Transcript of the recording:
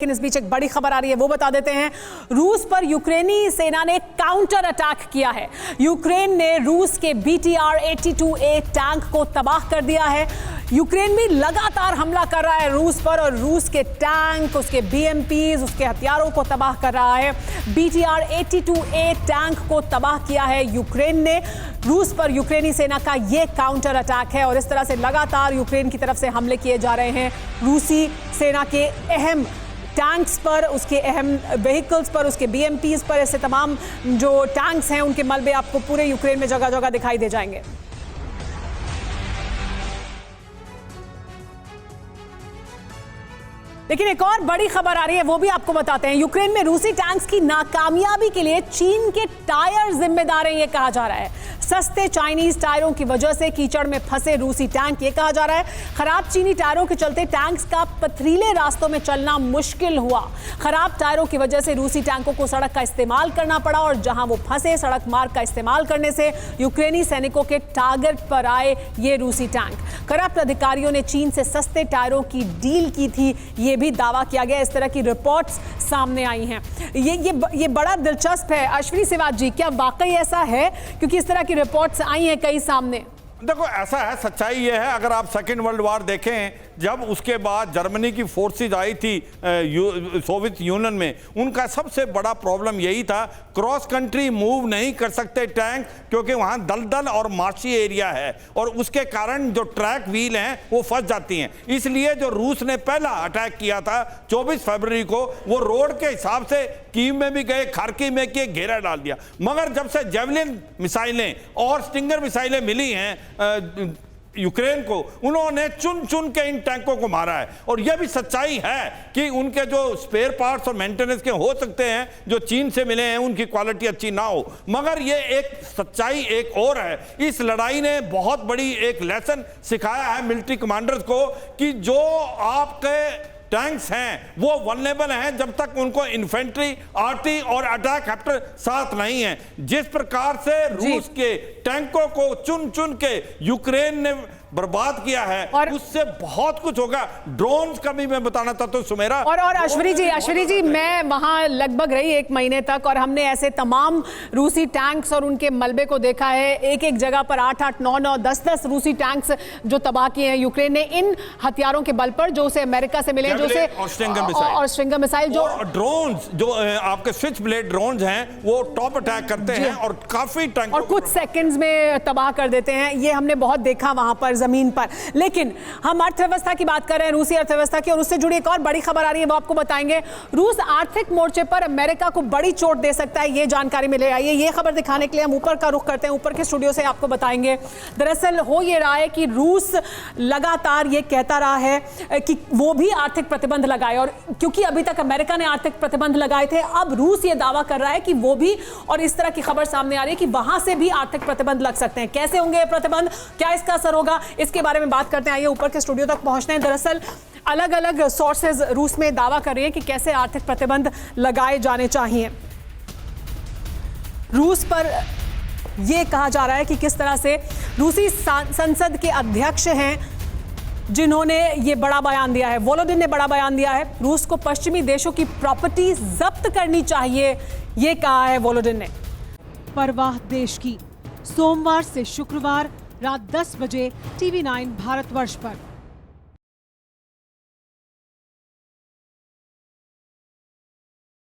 लेकिन इस बीच एक बड़ी खबर आ रही है, वो बता देते हैं। रूस पर यूक्रेनी सेना ने काउंटर अटैक किया है। यूक्रेन ने रूस के BTR-82A टैंक को तबाह कर दिया है। यूक्रेन भी लगातार हमला कर रहा है रूस पर, और रूस के टैंक, उसके BMPs, उसके हथियारों को तबाह कर रहा है। BTR-82A टैंक को तबाह किया है यूक्रेन ने। रूस पर यूक्रेनी सेना का यह काउंटर अटैक है, और इस तरह से लगातार यूक्रेन की तरफ से हमले किए जा रहे हैं। रूसी सेना के अहम टैंक्स पर, उसके अहम व्हीकल्स पर, उसके BMPs पर, ऐसे तमाम जो टैंक्स हैं उनके मलबे आपको पूरे यूक्रेन में जगह जगह दिखाई दे जाएंगे। लेकिन एक और बड़ी खबर आ रही है, वो भी आपको बताते हैं। यूक्रेन में रूसी टैंक्स की नाकामयाबी के लिए चीन के टायर जिम्मेदार हैं, ये कहा जा रहा है। सस्ते चाइनीज टायरों की वजह से कीचड़ में फंसे रूसी टैंक, ये कहा जा रहा है। खराब चीनी टायरों के चलते टैंक्स का पथरीले रास्तों में चलना मुश्किल हुआ। खराब टायरों की वजह से रूसी टैंकों को सड़क का इस्तेमाल करना पड़ा, और जहां वो फंसे, सड़क मार्ग का इस्तेमाल करने से यूक्रेनी सैनिकों के टारगेट पर आए ये रूसी टैंक। करप्ट अधिकारियों ने चीन से सस्ते टायरों की डील की थी, ये भी दावा किया गया। इस तरह की रिपोर्ट्स सामने आई हैं। ये बड़ा दिलचस्प है। अश्विनी सिवाज जी, क्या वाकई ऐसा है? क्योंकि इस तरह की रिपोर्ट्स आई हैं कई सामने। देखो, ऐसा है, सच्चाई ये है, अगर आप सेकेंड वर्ल्ड वॉर देखें, जब उसके बाद जर्मनी की फोर्सेज आई थी सोवियत यूनियन में, उनका सबसे बड़ा प्रॉब्लम यही था, क्रॉस कंट्री मूव नहीं कर सकते टैंक, क्योंकि वहाँ दलदल और मार्शी एरिया है, और उसके कारण जो ट्रैक व्हील हैं वो फंस जाती हैं। इसलिए जो रूस ने पहला अटैक किया था 24 फरवरी को, वो रोड के हिसाब से कीव में भी गए, खार्किव में किए, घेरा डाल दिया। मगर जब से जेवलिन मिसाइलें और स्टिंगर मिसाइलें मिली हैं यूक्रेन को, उन्होंने चुन चुन के इन टैंकों को मारा है। और यह भी सच्चाई है कि उनके जो स्पेयर पार्ट्स और मेंटेनेंस के हो सकते हैं जो चीन से मिले हैं, उनकी क्वालिटी अच्छी ना हो, मगर ये एक सच्चाई एक और है। इस लड़ाई ने बहुत बड़ी एक लेसन सिखाया है मिलिट्री कमांडर्स को कि जो आपके टैंक्स हैं वो वल्नरेबल हैं जब तक उनको इन्फेंट्री, आर्टी और अटैक हेप्टर साथ नहीं है। जिस प्रकार से रूस के टैंकों को चुन चुन के यूक्रेन ने बर्बाद किया है, और उससे बहुत कुछ होगा। ड्रोन्स का भी मैं बताना चाहता हूं सुमेरा। और अश्विनी जी, मैं वहां लगभग रही 1 महीने तक, और हमने ऐसे तमाम रूसी टैंक्स और उनके मलबे को देखा है। एक एक जगह पर 8-8, 9-9, 10-10 रूसी टैंक्स जो तबाह किए हैं यूक्रेन ने, इन हथियारों के बल पर, जो उसे अमेरिका से मिले, जो से और स्ट्रिंगर मिसाइल, जो ड्रोन्स, जो आपके स्विच ब्लेड ड्रोन्स हैं, वो टॉप अटैक करते हैं और काफी टैंक और कुछ सेकंड्स में तबाह कर देते हैं। ये हमने बहुत देखा वहां पर जमीन पर। लेकिन हम अर्थव्यवस्था की बात कर रहे हैं, रूसी अर्थव्यवस्था की, और उससे जुड़ी एक और बड़ी खबर आ रही है, वो आपको बताएंगे। रूस आर्थिक मोर्चे पर अमेरिका को बड़ी चोट दे सकता है, ये जानकारी मिले आई है। ये खबर दिखाने के लिए हम ऊपर का रुख करते हैं, ऊपर के स्टूडियो से आपको बताएंगे। दरअसल हो ये रहा है कि रूस लगातार ये कहता रहा है कि वो भी आर्थिक प्रतिबंध लगाए, और क्योंकि अभी तक अमेरिका ने आर्थिक प्रतिबंध लगाए थे, अब रूस ये दावा कर रहा है कि वो भी, और इस तरह की खबर सामने आ रही है कि वहां से भी आर्थिक प्रतिबंध लग सकते हैं। कैसे होंगे ये प्रतिबंध, क्या इसका असर होगा, इसके बारे में बात करते हैं। आइए ऊपर के स्टूडियो तक पहुंचते हैं। दरअसल अलग अलग सोर्सेज रूस में दावा कर रही हैं कि कैसे आर्थिक प्रतिबंध लगाए जाने चाहिए। रूस पर यह कहा जा रहा है कि किस तरह से रूसी संसद के अध्यक्ष हैं जिन्होंने ये बड़ा बयान दिया है, वोलोदिन ने बड़ा बयान दिया है। रूस को पश्चिमी देशों की प्रॉपर्टी जब्त करनी चाहिए, ये कहा है वोलोदिन ने। परवाह देश की, सोमवार से शुक्रवार रात 10 बजे TV9 भारतवर्ष पर।